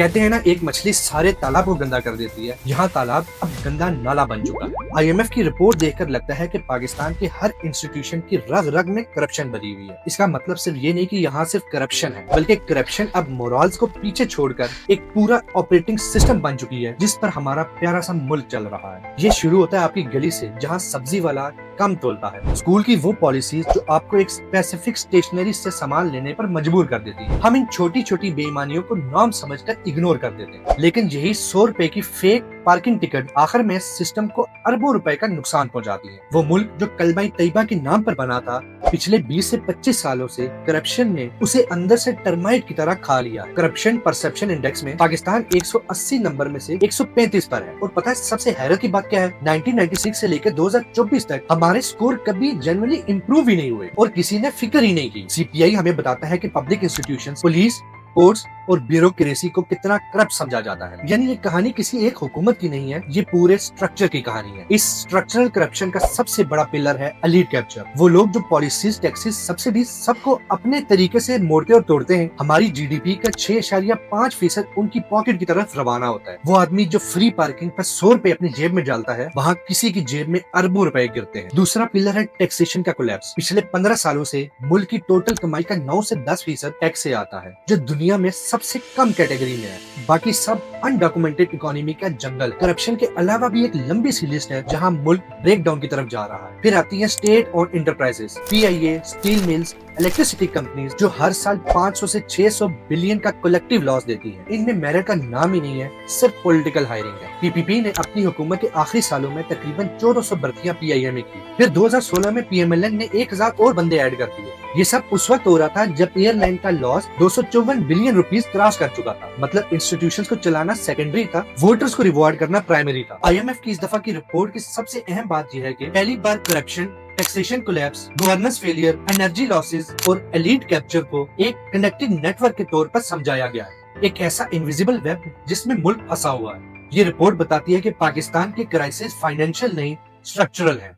कहते हैं ना, एक मछली सारे तालाब को गंदा कर देती है। यहाँ तालाब अब गंदा नाला बन चुका है। IMF की रिपोर्ट देखकर लगता है कि पाकिस्तान के हर इंस्टीट्यूशन की रग रग में करप्शन भरी हुई है। इसका मतलब सिर्फ ये नहीं कि यहाँ सिर्फ करप्शन है, बल्कि करप्शन अब मोरल्स को पीछे छोड़कर एक पूरा ऑपरेटिंग सिस्टम बन चुकी है, जिस पर हमारा प्यारा सा मुल्क चल रहा है। ये शुरू होता है आपकी गली से, जहाँ सब्जी वाला कम तोलता है। स्कूल की वो पॉलिसीज जो आपको एक स्पेसिफिक स्टेशनरी से सामान लेने पर मजबूर कर देती है। हम इन छोटी छोटी बेईमानियों को नॉर्म समझकर इग्नोर कर देते हैं, लेकिन यही 100 रुपए की फेक पार्किंग टिकट आखिर में सिस्टम को अरबों रुपए का नुकसान पहुंचाती है। वो मुल्क जो कलमा तैयबा के नाम पर बना था, पिछले 20 से 25 सालों से करप्शन ने उसे अंदर से टर्माइट की तरह खा लिया। करप्शन परसेप्शन इंडेक्स में पाकिस्तान 180 नंबर में से 135 पर है। और पता है सबसे हैरत की बात क्या है? 1996 से लेकर 2024 तक हमारे स्कोर कभी जनरली इम्प्रूव ही नहीं हुए और किसी ने फिक्र ही नहीं की। CPI हमें बताता है कि पब्लिक इंस्टीट्यूशंस, पुलिस, कोर्ट्स और ब्यूरोक्रेसी को कितना करप्ट समझा जाता है। यानी ये कहानी किसी एक हुकूमत की नहीं है, ये पूरे स्ट्रक्चर की कहानी है। इस स्ट्रक्चरल करप्शन का सबसे बड़ा पिलर है एलीट कैप्चर। वो लोग जो पॉलिसीज, टैक्सेस, सब्सिडीज सबको अपने तरीके से मोड़ते और तोड़ते हैं। हमारी GDP का 6.5% उनकी पॉकेट की तरफ रवाना होता है। वो आदमी जो फ्री पार्किंग पर 100 रुपए अपनी जेब में डालता है, वहाँ किसी की जेब में अरबों रुपए गिरते हैं। दूसरा पिलर है टैक्सेशन का कोलैप्स। पिछले 15 सालों से मुल्क की टोटल कमाई का 9 से 10% टैक्स से आता है, जो दुनिया में सबसे कम कैटेगरी में है। बाकी सब अनडॉक्यूमेंटेड इकोनॉमी का जंगल। करप्शन के अलावा भी एक लंबी सी लिस्ट है जहां मुल्क ब्रेक डाउन की तरफ जा रहा है। फिर आती है स्टेट और enterprises, PIA, steel mills, electricity companies, जो हर साल 500 से 600 बिलियन का कलेक्टिव लॉस देती है। इनमें मेरिट का नाम ही नहीं है, सिर्फ पॉलिटिकल हायरिंग है। PPP ने अपनी हुकूमत के आखिरी सालों में तकरीबन 1400 भर्तियां PIA में की। फिर 2016 में PMLN ने 1000 और बंदे ऐड कर दिए। ये सब उस वक्त हो रहा था जब एयरलाइन का लॉस 254 बिलियन रुपीस क्रॉस कर चुका था। मतलब इंस्टीट्यूशंस को चलाना सेकेंडरी था, वोटर्स को रिवॉर्ड करना प्राइमरी था। IMF की इस दफा की रिपोर्ट की सबसे अहम बात यह है कि पहली बार corruption, taxation collapse, governance failure, energy losses और एलीट कैप्चर को एक कनेक्टेड नेटवर्क के तौर पर समझाया गया है। एक ऐसा इनविजिबल वेब जिसमें मुल्क फंसा हुआ है। ये रिपोर्ट बताती है कि पाकिस्तान के क्राइसिस फाइनेंशियल नहीं, स्ट्रक्चरल है।